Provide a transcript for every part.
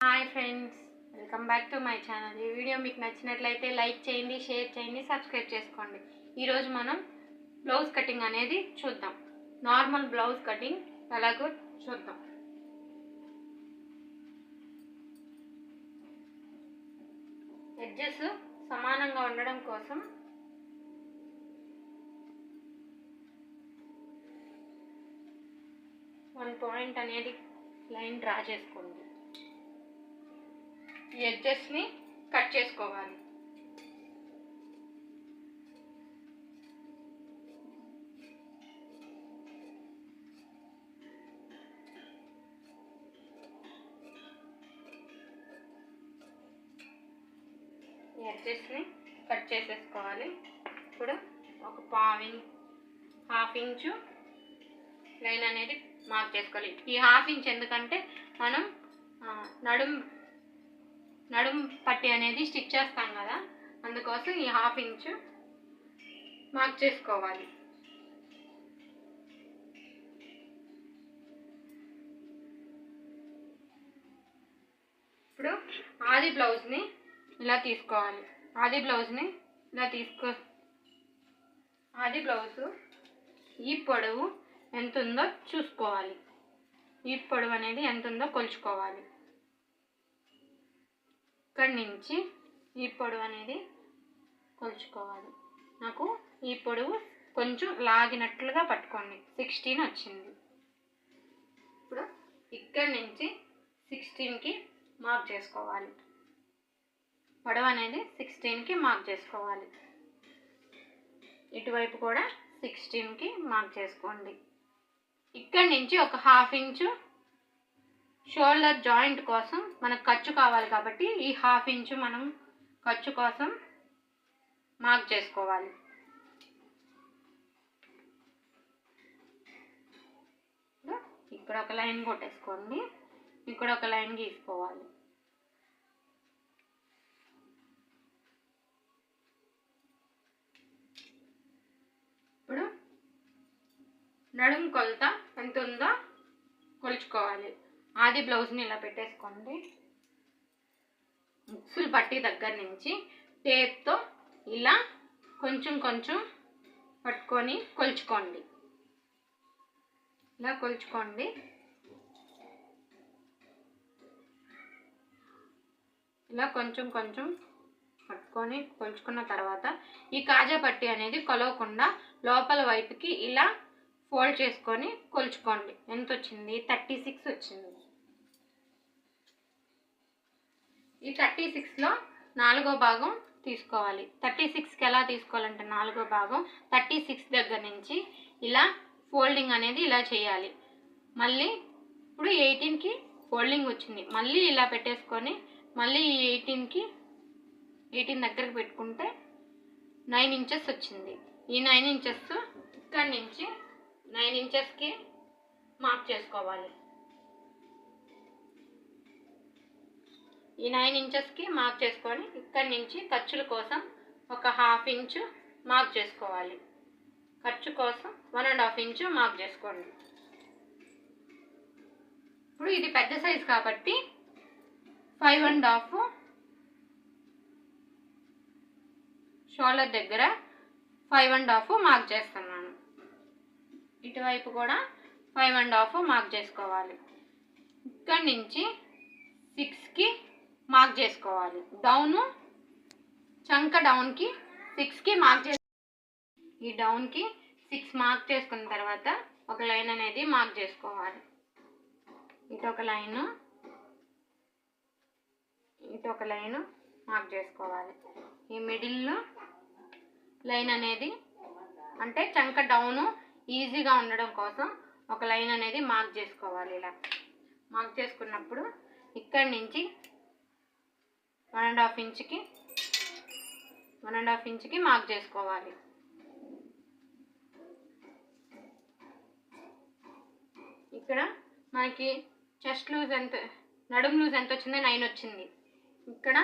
Hi friends, welcome back to my channel. ఈ video మీకు నచ్చినట్లయితే లైక్ చేయండి, షేర్ చేయండి, సబ్స్క్రైబ్ చేసుకోండి. ఈరోజు మనం బ్లౌజ్ కటింగ్ అనేది చూద్దాం. నార్మల్ బ్లౌజ్ కటింగ్ ఎలాగో చూద్దాం. ఎడ్జెస్ సమానంగా ఉండడం కోసం వన్ పాయింట్ అనేది లైన్ డ్రా చేసుకోండి. ఈ ఎడ్జెస్ని కట్ చేసుకోవాలి. ఈ ఎడ్జెస్ని కట్ చేసేసుకోవాలి. ఇప్పుడు ఒక హాఫ్ ఇంచు లైన్ అనేది మార్క్ చేసుకోవాలి. ఈ హాఫ్ ఇంచ్ ఎందుకంటే మనం నడుం పట్టి అనేది స్టిచ్ చేస్తాం కదా, అందుకోసం ఈ హాఫ్ ఇంచు మార్క్ చేసుకోవాలి. ఇప్పుడు ఆది బ్లౌజ్ని ఇలా తీసుకోవాలి. ఆది బ్లౌజ్ ఈ పొడవు ఎంత ఉందో చూసుకోవాలి. ఈ పొడవు అనేది ఎంత ఉందో కొలుచుకోవాలి. ఇక్కడి నుంచి ఈ పొడవు అనేది కొలుచుకోవాలి. నాకు ఈ పొడవు కొంచెం లాగినట్లుగా పట్టుకోండి. 16 వచ్చింది. ఇప్పుడు ఇక్కడి నుంచి 16కి మార్క్ చేసుకోవాలి. పొడవు అనేది 16కి మార్క్ చేసుకోవాలి. ఇటువైపు కూడా 16కి మార్క్ చేసుకోండి. ఇక్కడి నుంచి ఒక హాఫ్ ఇంచు షోల్డర్ జాయింట్ కోసం మనకు ఖర్చు కావాలి కాబట్టి ఈ హాఫ్ ఇంచు మనం ఖర్చు కోసం మార్క్ చేసుకోవాలి. ఇక్కడ ఒక లైన్ కొట్టేసుకోండి, ఇక్కడ ఒక లైన్ గీసుకోవాలి. ఇప్పుడు నడుం కొలత ఎంత ఉందో కొలుచుకోవాలి. ఆది బ్లౌజ్ని ఇలా పెట్టేసుకోండి. ముక్సులు పట్టి దగ్గర నుంచి టేప్తో ఇలా కొంచెం కొంచెం పట్టుకొని కొలుచుకోండి. ఇలా కొలుచుకోండి. ఇలా కొంచెం కొంచెం పట్టుకొని కొలుచుకున్న తర్వాత ఈ కాజా పట్టి అనేది కొలవకుండా లోపల వైపుకి ఇలా ఫోల్డ్ చేసుకొని కొలుచుకోండి. ఎంత వచ్చింది? 36 వచ్చింది. ఈ 36లో 4వ భాగం తీసుకోవాలి. 36కి ఎలా తీసుకోవాలంటే 4వ భాగం 36 దగ్గర నుంచి ఇలా ఫోల్డింగ్ అనేది ఇలా చేయాలి. మళ్ళీ ఇప్పుడు 18కి ఫోల్డింగ్ వచ్చింది. మళ్ళీ ఇలా పెట్టేసుకొని మళ్ళీ ఈ 18 దగ్గరకు పెట్టుకుంటే 9 ఇంచెస్ వచ్చింది. ఈ 9 ఇంచెస్ ఇక్కడి నుంచి 9 ఇంచెస్కి మార్క్ చేసుకోవాలి. ఈ 9 ఇంచెస్కి మార్క్ చేసుకొని ఇక్కడి నుంచి ఖర్చుల కోసం ఒక హాఫ్ ఇంచు మార్క్ చేసుకోవాలి. ఖర్చు కోసం 1.5 ఇంచు మార్క్ చేసుకోండి. ఇప్పుడు ఇది పెద్ద సైజు కాబట్టి 5.5 షోల్డర్ దగ్గర 5.5 మార్క్ చేస్తున్నాను. ఇటువైపు కూడా 5.5 మార్క్ చేసుకోవాలి. ఇక్కడి నుంచి 6కి మార్క్ చేసుకోవాలి. చంక డౌన్కి 6కి మార్క్ ఈ డౌన్కి 6 మార్క్ చేసుకున్న తర్వాత ఒక లైన్ అనేది మార్క్ చేసుకోవాలి. ఇటు ఒక లైను, ఇటు ఒక లైను మార్క్ చేసుకోవాలి. ఈ మిడిల్లో లైన్ అనేది అంటే చంక డౌను ఈజీగా ఉండడం కోసం ఒక లైన్ అనేది మార్క్ చేసుకోవాలి. ఇలా మార్క్ చేసుకున్నప్పుడు ఇక్కడి నుంచి 1.5 ఇంచుకి మార్క్ చేసుకోవాలి. ఇక్కడ మనకి చెస్ట్ లూజ్ ఎంత, నడుం లూజ్ ఎంత వచ్చిందో 9 వచ్చింది. ఇక్కడ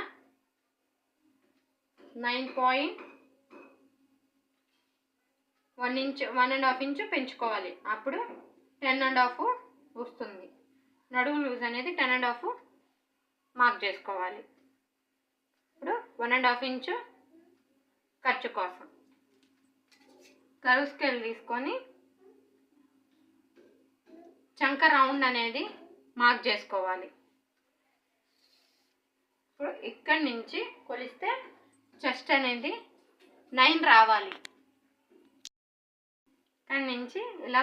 1.5 ఇంచు పెంచుకోవాలి. అప్పుడు 10.5 వస్తుంది. నడుము లూజ్ అనేది 10.5 మార్క్ చేసుకోవాలి. ఇప్పుడు 1.5 ఇంచు ఖర్చు కోసం కర్వ్ స్కేల్ తీసుకొని చంక రౌండ్ అనేది మార్క్ చేసుకోవాలి. ఇప్పుడు ఇక్కడి నుంచి కొలిస్తే చెస్ట్ అనేది 9 రావాలి. ఇక్కడి నుంచి ఇలా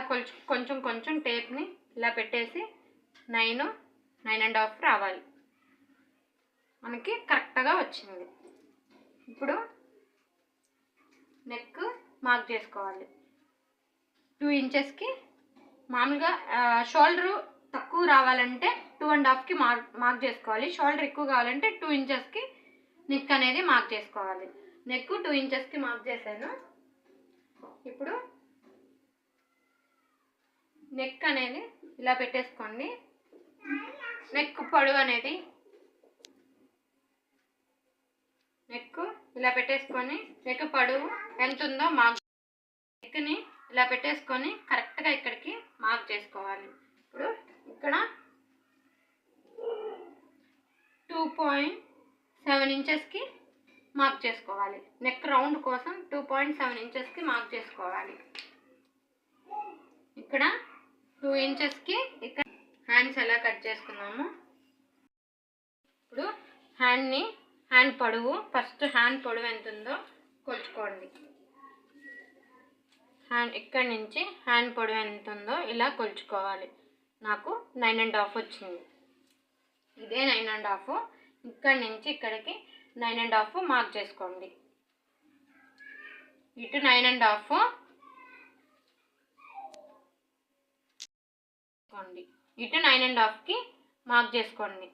కొంచెం కొంచెం టేప్ని ఇలా పెట్టేసి 9.5 రావాలి. మనకి కరెక్ట్గా వచ్చింది. ఇప్పుడు నెక్ మార్క్ చేసుకోవాలి. 2 ఇంచెస్కి మామూలుగా షోల్డరు తక్కువ రావాలంటే 2.5కి మార్క్ చేసుకోవాలి. షోల్డర్ ఎక్కువ కావాలంటే 2 ఇంచెస్కి నెక్ అనేది మార్క్ చేసుకోవాలి. నెక్ 2 ఇంచెస్కి మార్క్ చేశాను. ఇప్పుడు నెక్ అనేది ఇలా పెట్టేసుకోండి. నెక్ పొడవు అనేది నెక్ ఇలా పెట్టేసుకొని నెక్ పొడవు ఎంత ఉందో నెక్ని ఇలా పెట్టేసుకొని కరెక్ట్గా ఇక్కడికి మార్క్ చేసుకోవాలి. ఇప్పుడు ఇక్కడ 2.7 ఇంచెస్కి మార్క్ చేసుకోవాలి. నెక్ రౌండ్ కోసం 2.7 ఇంచెస్కి మార్క్ చేసుకోవాలి. ఇక్కడ 2 ఇంచెస్కి ఇక్కడ హ్యాండ్స్ ఎలా కట్ చేసుకున్నాము. ఇప్పుడు హ్యాండ్ పొడవు ఫస్ట్ హ్యాండ్ పొడవు ఎంత ఉందో కొలుచుకోండి. ఇక్కడి నుంచి హ్యాండ్ పొడవు ఎంత ఉందో ఇలా కొలుచుకోవాలి. నాకు 9.5 వచ్చింది. ఇదే 9.5. ఇక్కడి నుంచి ఇక్కడికి 9.5 మార్క్ చేసుకోండి. ఇటు 9.5 ఇటు 9.5కి మార్క్ చేసుకోండి.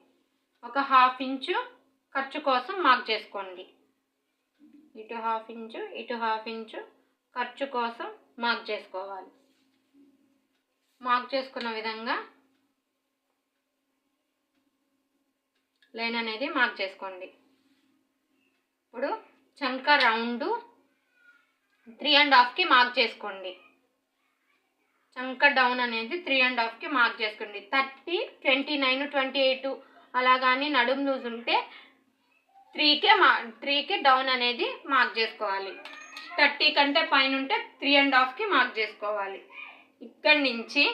ఒక 1/2 ఇంచు ఖర్చు కోసం మార్క్ చేసుకోండి. ఇటు 1/2 ఇంచు ఇటు 1/2 ఇంచు ఖర్చు కోసం మార్క్ చేసుకోవాలి. మార్క్ చేసుకున్న విధంగా లైన్ అనేది మార్క్ చేసుకోండి. ఇప్పుడు చంక రౌండ్ 3.5కి మార్క్ చేసుకోండి. చంక డౌన్ అనేది 3.5కి మార్క్ చేసుకోండి. 30, 29, 28 అలా కానీ నడుము లూజ్ ఉంటే 3కే డౌన్ అనేది మార్క్ చేసుకోవాలి. 30 కంటే పైన ఉంటే 3.5కి మార్క్ చేసుకోవాలి. ఇక్కడి నుంచి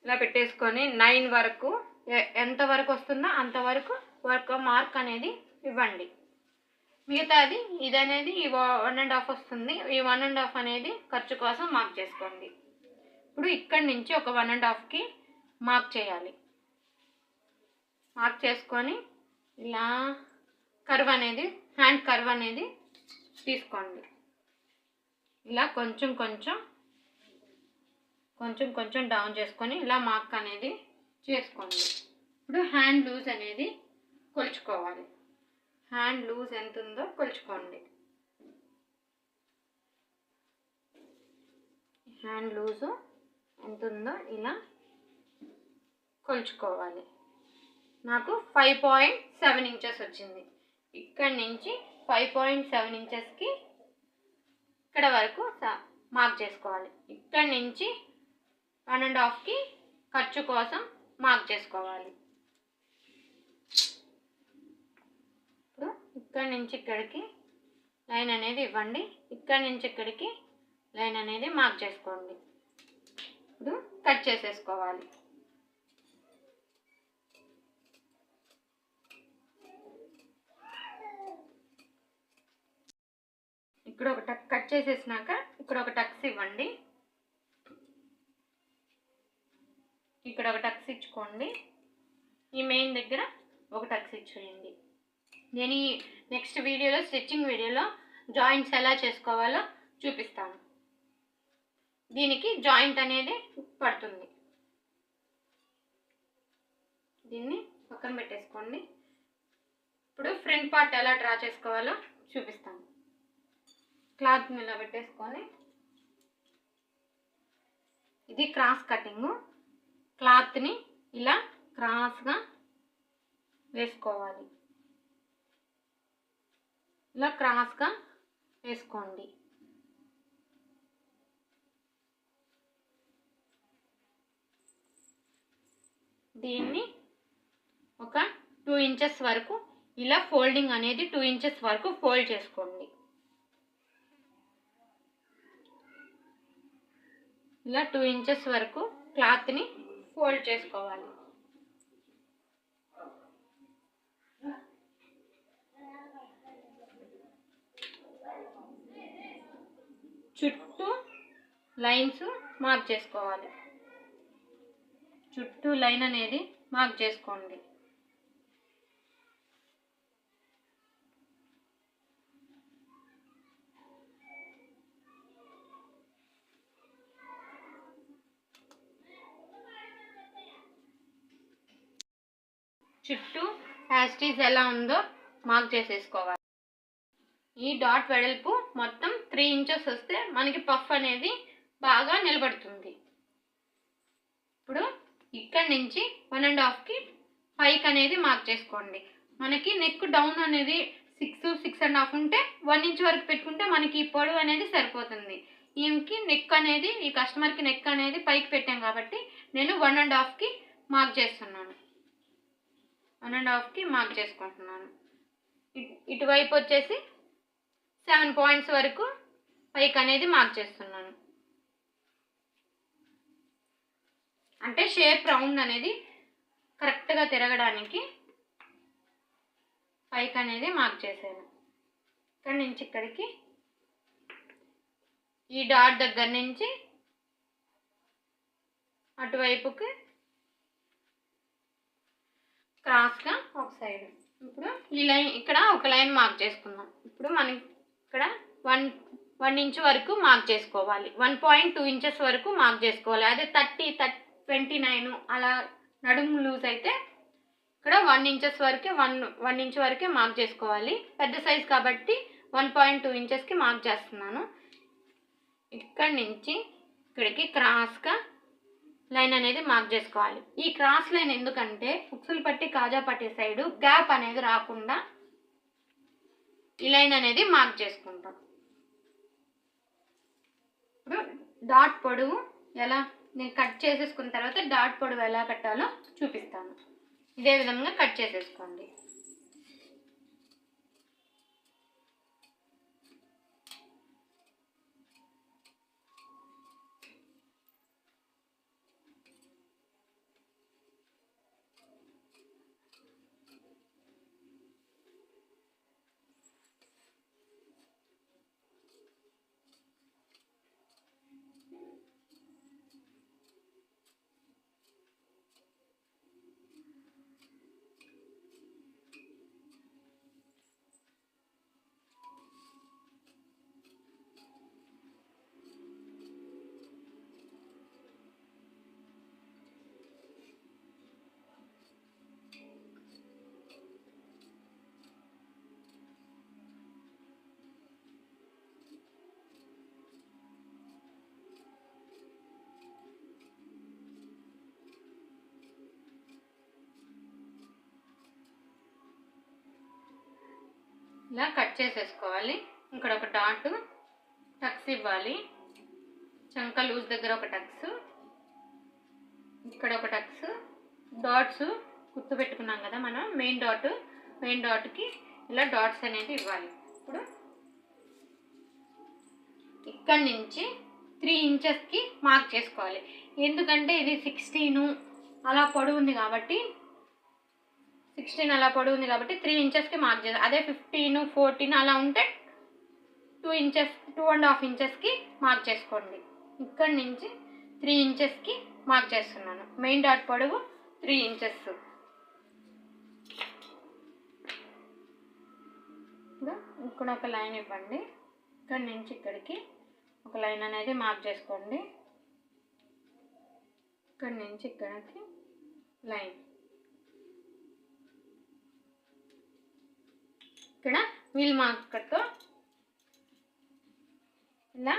ఇలా పెట్టేసుకొని 9 వరకు ఎంత వరకు వస్తుందో అంతవరకు మార్క్ అనేది ఇవ్వండి. మిగతాది ఇది అనేది ఈ 1.5 వస్తుంది. ఈ 1.5 అనేది ఖర్చు కోసం మార్క్ చేసుకోండి. ఇప్పుడు ఇక్కడి నుంచి ఒక 1.5కి మార్క్ చేయాలి. మార్క్ చేసుకొని ఇలా కర్వ్ అనేది హ్యాండ్ కర్వ్ అనేది తీసుకోండి. ఇలా కొంచెం కొంచెం డౌన్ చేసుకొని ఇలా మార్క్ అనేది చేసుకోండి. ఇప్పుడు హ్యాండ్ లూజ్ అనేది కొలుచుకోవాలి. హ్యాండ్ లూజ్ ఎంత ఉందో కొలుచుకోండి. హ్యాండ్ లూజు ఎంత ఉందో ఇలా కొలుచుకోవాలి. నాకు 5.7 ఇంచెస్ వచ్చింది. ఇక్కడి నుంచి 5.7 ఇంచెస్కి ఇక్కడ వరకు మార్క్ చేసుకోవాలి. ఇక్కడి నుంచి 1.5కి ఖర్చు కోసం మార్క్ చేసుకోవాలి. ఇప్పుడు ఇక్కడి నుంచి ఇక్కడికి లైన్ అనేది ఇవ్వండి. ఇక్కడి నుంచి ఇక్కడికి లైన్ అనేది మార్క్ చేసుకోండి. ఇప్పుడు కట్ చేసేసుకోవాలి. ఇక్కడ ఒక టక్ కట్ చేసేసినాక ఇక్కడ ఒక టక్స్ ఇవ్వండి. ఇక్కడ ఒక టక్స్ ఇచ్చుకోండి. ఈ మెయిన్ దగ్గర ఒక టక్స్ ఇచ్చేయండి. నేను ఈ నెక్స్ట్ వీడియోలో స్టిచ్చింగ్ వీడియోలో జాయింట్స్ ఎలా చేసుకోవాలో చూపిస్తాను. దీనికి జాయింట్ అనేది పడుతుంది. దీన్ని పక్కన పెట్టేసుకోండి. ఇప్పుడు ఫ్రంట్ పార్ట్ ఎలా డ్రా చేసుకోవాలో చూపిస్తాను. క్లాత్ ఇలా పెట్టేసుకొని ఇది క్రాస్ కటింగ్. క్లాత్ని ఇలా క్రాస్గా వేసుకోవాలి. ఇలా క్రాస్గా వేసుకోండి. దీన్ని ఒక 2 ఇంచెస్ వరకు ఇలా ఫోల్డింగ్ అనేది 2 ఇంచెస్ వరకు ఫోల్డ్ చేసుకోండి. ఇలా 2 ఇంచెస్ వరకు క్లాత్ని ఫోల్డ్ చేసుకోవాలి. చుట్టూ లైన్స్ మార్క్ చేసుకోవాలి. చుట్టూ లైన్ అనేది మార్క్ చేసుకోండి. చుట్టూ యాస్టీస్ ఎలా ఉందో మార్క్ చేసేసుకోవాలి. ఈ డాట్ వెడల్పు మొత్తం 3 ఇంచెస్ వస్తే మనకి పఫ్ అనేది బాగా నిలబడుతుంది. ఇప్పుడు ఇక్కడ నుంచి 1.5కి పైకి అనేది మార్క్ చేసుకోండి. మనకి నెక్ డౌన్ అనేది 6.5 ఉంటే 1 ఇంచ్ వరకు పెట్టుకుంటే మనకి పొడవు అనేది సరిపోతుంది. ఈమెకి నెక్ అనేది, ఈ కస్టమర్కి నెక్ అనేది పైకి పెట్టాం కాబట్టి నేను 1.5కి మార్క్ చేస్తున్నాను. 1.5కి మార్క్ చేసుకుంటున్నాను. ఇటువైపు వచ్చేసి 7 పాయింట్స్ వరకు పైకి అనేది మార్క్ చేస్తున్నాను. అంటే షేప్ రౌండ్ అనేది కరెక్ట్గా తిరగడానికి పైకి అనేది మార్క్ చేశాను. ఇక్కడ నుంచి ఇక్కడికి ఈ డాట్ దగ్గర నుంచి అటువైపుకి క్రాస్గా ఒక సైడ్. ఇప్పుడు ఈ లైన్ ఇక్కడ ఒక లైన్ మార్క్ చేసుకుందాం. ఇప్పుడు మనం ఇక్కడ 1 ఇంచ్ వరకు మార్క్ చేసుకోవాలి. 1.2 ఇంచెస్ వరకు మార్క్ చేసుకోవాలి. అదే 29 అలా నడుము లూజ్ అయితే ఇక్కడ 1 ఇంచెస్ వరకే 1 ఇంచ్ వరకే మార్క్ చేసుకోవాలి. పెద్ద సైజ్ కాబట్టి 1.2 ఇంచెస్కి మార్క్ చేస్తున్నాను. ఇక్కడి నుంచి ఇక్కడికి క్రాస్గా లైన్ అనేది మార్క్ చేసుకోవాలి. ఈ క్రాస్ లైన్ ఎందుకంటే ఉక్సులు పట్టి కాజా పట్టి సైడు గ్యాప్ అనేది రాకుండా ఈ లైన్ అనేది మార్క్ చేసుకుంటాం. ఇప్పుడు డాట్ పొడవు ఎలా నేను కట్ చేసేసుకున్న తర్వాత డాట్ పొడవు ఎలా పెట్టాలో చూపిస్తాను. ఇదే విధంగా కట్ చేసేసుకోండి. ఇలా కట్ చేసేసుకోవాలి. ఇక్కడ ఒక డాట్ టక్స్ ఇవ్వాలి. చంక లూజ్ దగ్గర ఒక టక్స్, ఇక్కడ ఒక టక్స్, డాట్స్ గుర్తు పెట్టుకున్నాం కదా మనం. మెయిన్ డాట్కి ఇలా డాట్స్ అనేది ఇవ్వాలి. ఇప్పుడు ఇక్కడ నుంచి 3 ఇంచెస్కి మార్క్ చేసుకోవాలి. ఎందుకంటే ఇది 16 అలా పొడవు ఉంది కాబట్టి 16 అలా పొడవు ఉంది కాబట్టి 3 ఇంచెస్కి మార్క్ చేయాలి. అదే 15, 14 అలా ఉంటే 2.5 ఇంచెస్కి మార్క్ చేసుకోండి. ఇక్కడ నుంచి 3 ఇంచెస్కి మార్క్ చేస్తున్నాను. మెయిన్ డాట్ పొడవు 3 ఇంచెస్. ఇక్కడ ఒక లైన్ ఇవ్వండి. ఇక్కడ నుంచి ఇక్కడికి ఒక లైన్ అనేది మార్క్ చేసుకోండి. ఇక్కడ నుంచి ఇక్కడికి లైన్. ఇక్కడ వీల్ మార్కర్తో ఇలా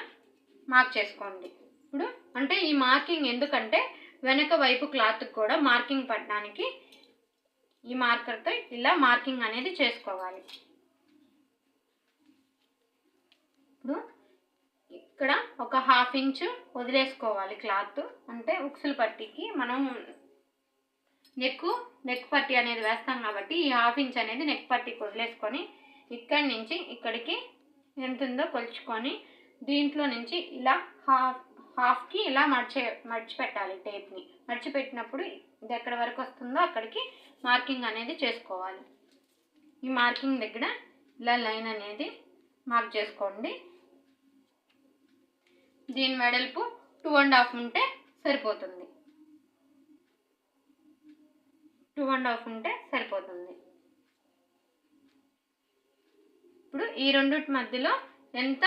మార్క్ చేసుకోండి. ఇప్పుడు అంటే ఈ మార్కింగ్ ఎందుకంటే వెనక వైపు క్లాత్ కూడా మార్కింగ్ పడడానికి ఈ మార్కర్తో ఇలా మార్కింగ్ అనేది చేసుకోవాలి. ఇప్పుడు ఇక్కడ ఒక 1/2 ఇంచ్ వదిలేసుకోవాలి క్లాత్. అంటే ఉక్సులు పట్టికి మనం నెక్ పట్టీ అనేది వేస్తాం కాబట్టి ఈ 1/2 ఇంచ్ అనేది నెక్ పట్టీ వదిలేసుకొని ఇక్కడి నుంచి ఇక్కడికి ఎంత ఉందో కొలుచుకొని దీంట్లో నుంచి ఇలా హాఫ్కి ఇలా మడిచి పెట్టాలి. టేప్ని మడిచి పెట్టినప్పుడు ఇది ఎక్కడి వరకు వస్తుందో అక్కడికి మార్కింగ్ అనేది చేసుకోవాలి. ఈ మార్కింగ్ దగ్గర ఇలా లైన్ అనేది మార్క్ చేసుకోండి. దీని వెడల్పు 2.5 ఉంటే సరిపోతుంది. 2.5 ఉంటే సరిపోతుంది. ఇప్పుడు ఈ రెండిటి మధ్యలో ఎంత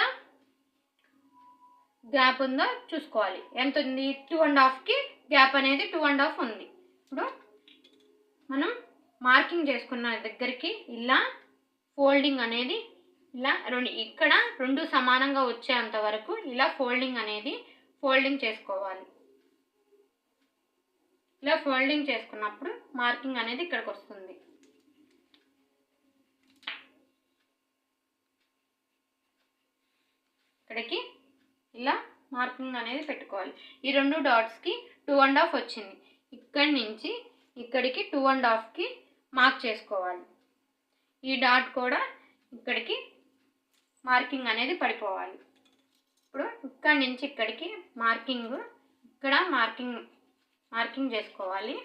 గ్యాప్ ఉందో చూసుకోవాలి. ఎంత ఉంది? 2.5కి గ్యాప్ అనేది 2.5 ఉంది. ఇప్పుడు మనం మార్కింగ్ చేసుకున్న దగ్గరికి ఇలా ఫోల్డింగ్ అనేది ఇలా ఇక్కడ రెండు సమానంగా వచ్చేంత వరకు ఇలా ఫోల్డింగ్ చేసుకోవాలి. ఇలా ఫోల్డింగ్ చేసుకున్నప్పుడు మార్కింగ్ అనేది ఇక్కడికి వస్తుంది. ఇక్కడికి ఇలా మార్కింగ్ అనేది పెట్టుకోవాలి. ఈ రెండు డాట్స్కి 2.5 వచ్చింది. ఇక్కడి నుంచి ఇక్కడికి 2.5కి మార్క్ చేసుకోవాలి. ఈ డాట్ కూడా ఇక్కడికి మార్కింగ్ అనేది పడిపోవాలి. ఇప్పుడు ఇక్కడి నుంచి ఇక్కడికి ఇక్కడ మార్కింగ్ చేసుకోవాలి.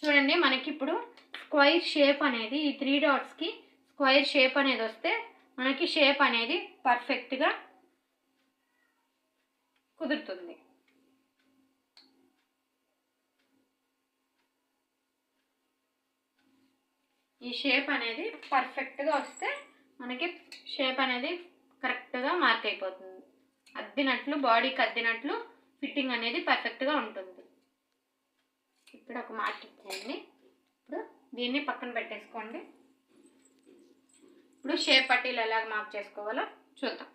చూడండి, మనకి ఇప్పుడు స్క్వైర్ షేప్ అనేది ఈ 3 డాట్స్కి స్క్వైర్ షేప్ అనేది వస్తే మనకి షేప్ అనేది పర్ఫెక్ట్గా కుదురుతుంది. ఈ షేప్ అనేది పర్ఫెక్ట్గా వస్తే మనకి షేప్ అనేది కరెక్ట్గా మార్క్ అయిపోతుంది. అద్దినట్లు, బాడీకి అద్దినట్లు ఫిట్టింగ్ అనేది పర్ఫెక్ట్గా ఉంటుంది. ఇక్కడ ఒక మార్క్ ఇచ్చేయండి. ఇప్పుడు దీన్ని పక్కన పెట్టేసుకోండి. ఇప్పుడు షేప్ పట్టీలు ఎలా మార్క్ చేసుకోవాలో చూద్దాం.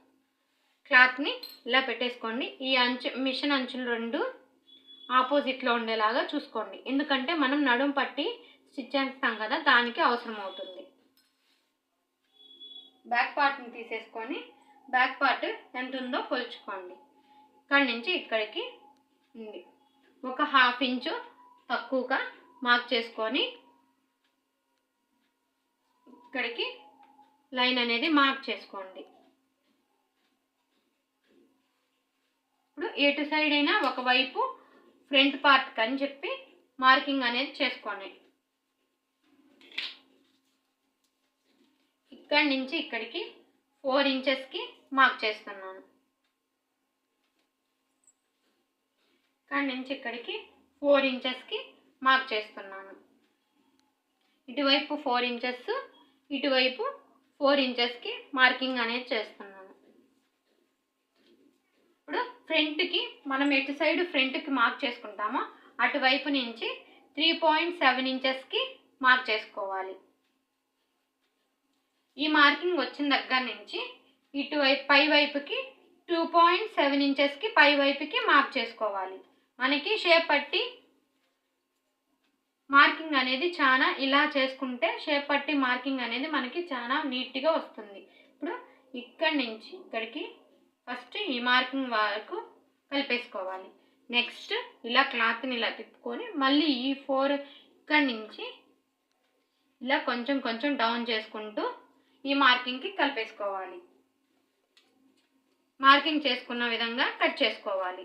క్లాత్ని ఇలా పెట్టేసుకోండి. ఈ మిషన్ అంచులు రెండు ఆపోజిట్లో ఉండేలాగా చూసుకోండి. ఎందుకంటే మనం నడుం పట్టి స్టిచ్ చేస్తాం కదా, దానికి అవసరం అవుతుంది. బ్యాక్ పార్ట్ని తీసేసుకొని బ్యాక్ పార్ట్ ఎంత ఉందో కొలుచుకోండి. ఇక్కడి నుంచి ఇక్కడికి ఉంది. ఒక 1/2 ఇంచు తక్కువగా మార్క్ చేసుకొని ఇక్కడికి లైన్ అనేది మార్క్ చేసుకోండి. ఇప్పుడు ఎటు సైడ్ అయినా ఒకవైపు ఫ్రంట్ పార్ట్ అని చెప్పి మార్కింగ్ అనేది చేసుకోండి. ఇక్కడి నుంచి ఇక్కడికి 4 ఇంచెస్కి మార్క్ చేస్తున్నాను. ఇక్కడి నుంచి ఇక్కడికి 4 ఇంచెస్కి మార్క్ చేస్తున్నాను. ఇటువైపు 4 ఇంచెస్, ఇటువైపు 4 ఇంచెస్కి మార్కింగ్ అనేది చేస్తున్నాను. ఇప్పుడు ఫ్రంట్కి మనం ఎటు సైడ్ ఫ్రంట్కి మార్క్ చేసుకుంటామో అటువైపు నుంచి 3.7 ఇంచెస్కి మార్క్ చేసుకోవాలి. ఈ మార్కింగ్ వచ్చిన దగ్గర నుంచి ఇటువైపు పై వైపుకి 2.7 ఇంచెస్కి పై వైపుకి మార్క్ చేసుకోవాలి. మనకి షేప్ పట్టి మార్కింగ్ అనేది చాలా ఇలా చేసుకుంటే షేప్ పట్టి మార్కింగ్ అనేది మనకి చాలా నీట్గా వస్తుంది. ఇప్పుడు ఇక్కడి నుంచి ఇక్కడికి ఫస్ట్ ఈ మార్కింగ్ వరకు కలిపేసుకోవాలి. నెక్స్ట్ ఇలా క్లాత్ని ఇలా తిప్పుకొని మళ్ళీ ఈ 4 ఇక్కడి నుంచి ఇలా కొంచెం కొంచెం డౌన్ చేసుకుంటూ ఈ మార్కింగ్కి కలిపేసుకోవాలి. మార్కింగ్ చేసుకున్న విధంగా కట్ చేసుకోవాలి.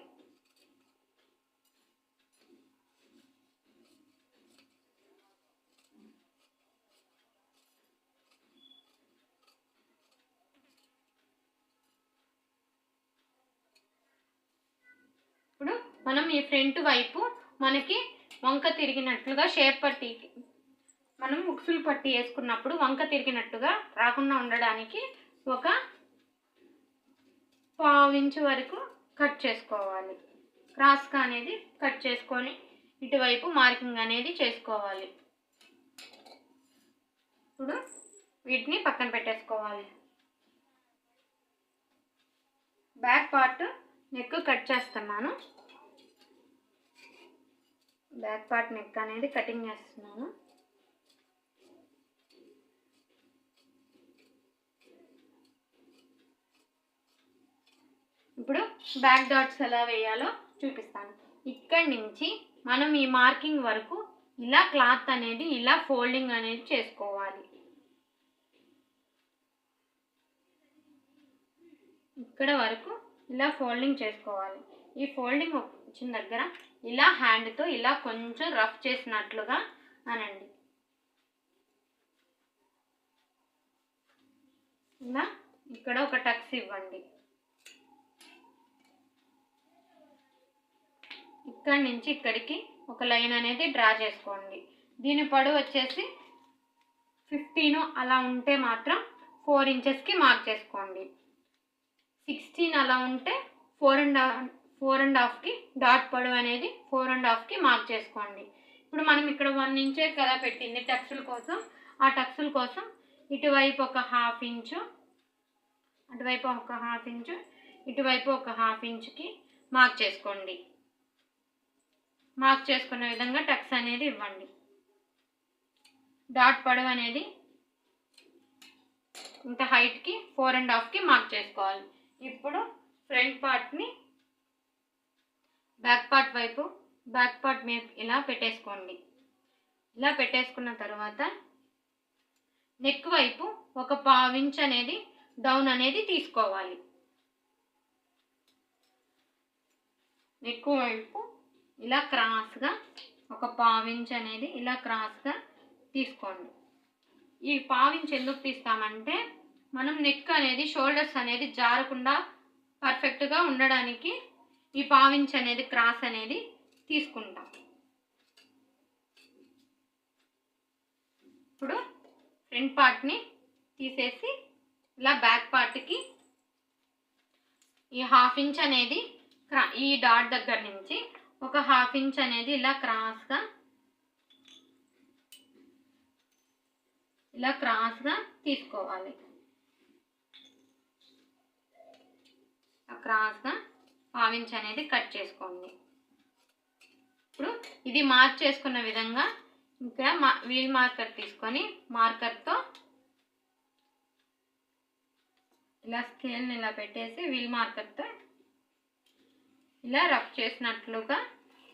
ఇప్పుడు మనం ఈ ఫ్రంట్ వైపు మనకి వంక తిరిగినట్లుగా షేప్ పట్టీకి మనం ఉక్సులు పట్టి వేసుకున్నప్పుడు వంక తిరిగినట్టుగా రాకుండా ఉండడానికి ఒక 1/2 ఇంచు వరకు కట్ చేసుకోవాలి. క్రాస్గా అనేది కట్ చేసుకొని ఇటువైపు మార్కింగ్ అనేది చేసుకోవాలి. ఇప్పుడు వీటిని పక్కన పెట్టేసుకోవాలి. బ్యాక్ పార్ట్ నెక్ కట్ చేస్తున్నాను. బ్యాక్ పార్ట్ నెక్ అనేది కటింగ్ చేస్తున్నాను. ఇప్పుడు బ్యాక్ డాట్స్ ఎలా వేయాలో చూపిస్తాను. ఇక్కడి నుంచి మనం ఈ మార్కింగ్ వరకు ఇలా క్లాత్ అనేది ఇలా ఫోల్డింగ్ అనేది చేసుకోవాలి. ఇక్కడ వరకు ఇలా ఫోల్డింగ్ చేసుకోవాలి. ఈ ఫోల్డింగ్ వచ్చిన దగ్గర ఇలా హ్యాండ్తో ఇలా కొంచెం రఫ్ చేసినట్లుగా అనండి. ఇలా ఇక్కడ ఒక టక్స్ ఇవ్వండి. ఇక్కడి నుంచి ఇక్కడికి ఒక లైన్ అనేది డ్రా చేసుకోండి. దీని పొడవు వచ్చేసి 15 అలా ఉంటే మాత్రం 4 ఇంచెస్కి మార్క్ చేసుకోండి. 16 అలా ఉంటే 4.5కి డాట్ పొడవు అనేది 4.5కి మార్క్ చేసుకోండి. ఇప్పుడు మనం ఇక్కడ 1 ఇంచే కదా పెట్టింది టక్సుల కోసం. ఆ టక్సుల కోసం ఇటువైపు ఒక 1/2 ఇంచు, అటువైపు ఒక 1/2 ఇంచు, ఇటువైపు ఒక 1/2 ఇంచుకి మార్క్ చేసుకోండి. మార్క్ చేసుకున్న విధంగా టక్స్ అనేది ఇవ్వండి. డాట్ పొడవు అనేది ఇంత హైట్కి 4.5కి మార్క్ చేసుకోవాలి. ఇప్పుడు ఫ్రంట్ పార్ట్ని బ్యాక్ పార్ట్ వైపు బ్యాక్ పార్ట్ మీద ఇలా పెట్టేసుకోండి. ఇలా పెట్టేసుకున్న తర్వాత నెక్ వైపు ఒక 1/2 ఇంచ్ అనేది డౌన్ అనేది తీసుకోవాలి. నెక్ వైపు ఇలా క్రాస్గా ఒక 1/2 ఇంచ్ అనేది ఇలా క్రాస్గా తీసుకోండి. ఈ 1/2 ఇంచ్ ఎందుకు తీస్తామంటే మనం నెక్ అనేది షోల్డర్స్ అనేది జారకుండా పర్ఫెక్ట్గా ఉండడానికి ఈ 1/2 ఇంచ్ అనేది క్రాస్ అనేది తీసుకుంటాం. ఇప్పుడు ఫ్రంట్ పార్ట్ని తీసేసి ఇలా బ్యాక్ పార్ట్కి ఈ 1/2 ఇంచ్ అనేది ఈ డాట్ దగ్గర నుంచి ఒక 1/2 ఇంచ్ అనేది ఇలా క్రాస్గా తీసుకోవాలి. క్రాస్గా 1/2 ఇంచ్ అనేది కట్ చేసుకోండి. ఇప్పుడు ఇది మార్క్ చేసుకున్న విధంగా ఇంకా వీల్ మార్కర్ తీసుకొని మార్కర్తో ఇలా స్కేల్ని ఇలా పెట్టేసి వీల్ మార్కర్తో ఇలా రఫ్ చేసినట్లుగా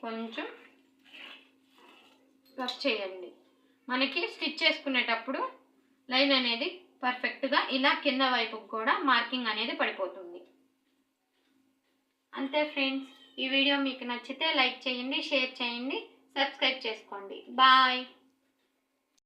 కొంచెం రఫ్ చేయండి. మనకి స్టిచ్ చేసుకునేటప్పుడు లైన్ అనేది పర్ఫెక్ట్గా ఇలా కింద వైపుకు కూడా మార్కింగ్ అనేది పడిపోతుంది. అంతే ఫ్రెండ్స్, ఈ వీడియో మీకు నచ్చితే లైక్ చేయండి, షేర్ చేయండి, సబ్స్క్రైబ్ చేసుకోండి. బాయ్.